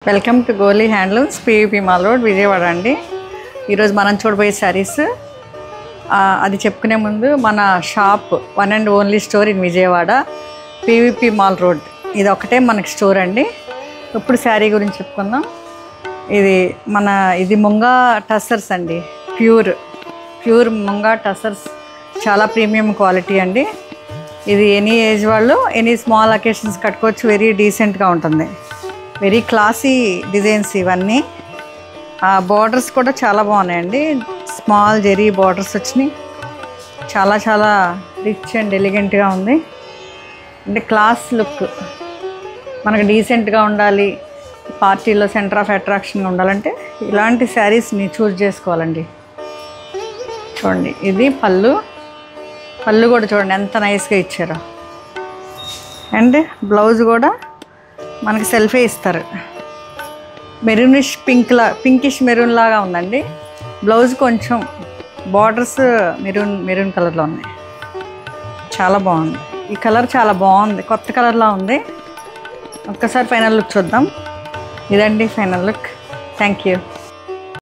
Welcome to Goli handlooms PVP mall road Vijayawada అండి. ఈరోజు మనం చూడబోయే శారీస్ అది చెప్పుకునే ముందు మన shop one and only store in Vijayawada PVP mall road ఇది ఒకటే మనకి స్టోర్ అండి. ఇప్పుడు శారీ గురించి చెప్పుకుందాం. ఇది ముంగా టసర్స్ అండి, ప్యూర్ ముంగా టసర్స్, చాలా ప్రీమియం క్వాలిటీ అండి. ఇది ఎనీ ఏజ్ వాళ్ళు ఎనీ స్మాల్ అకేషన్స్ కట్టుకోవచ్చు. వెరీ డీసెంట్గా ఉంటుంది, వెరీ క్లాసీ డిజైన్స్ ఇవన్నీ. బార్డర్స్ కూడా చాలా బాగున్నాయండి, స్మాల్ జెరీ బార్డర్స్ వచ్చినాయి. చాలా రిచ్ అండ్ ఎలిగెంట్గా ఉంది. అంటే క్లాస్ లుక్, మనకు డీసెంట్గా ఉండాలి, పార్టీలో సెంటర్ ఆఫ్ అట్రాక్షన్గా ఉండాలంటే ఇలాంటి శారీస్ని చూస్ చేసుకోవాలండి. చూడండి, ఇది పళ్ళు కూడా చూడండి ఎంత నైస్గా ఇచ్చారో. అండ్ బ్లౌజ్ కూడా మనకి సెల్ఫే ఇస్తారు. మెరూనిష్ పింకిష్ మెరూన్ లాగా ఉందండి. బ్లౌజ్ కొంచెం బార్డర్స్ మెరూన్ కలర్లో ఉన్నాయి. చాలా బాగుంది, ఈ కలర్ చాలా బాగుంది, కొత్త కలర్లా ఉంది. ఒక్కసారి ఫైనల్ లుక్ చూద్దాం. ఇదండి ఫైనల్ లుక్. Thank you.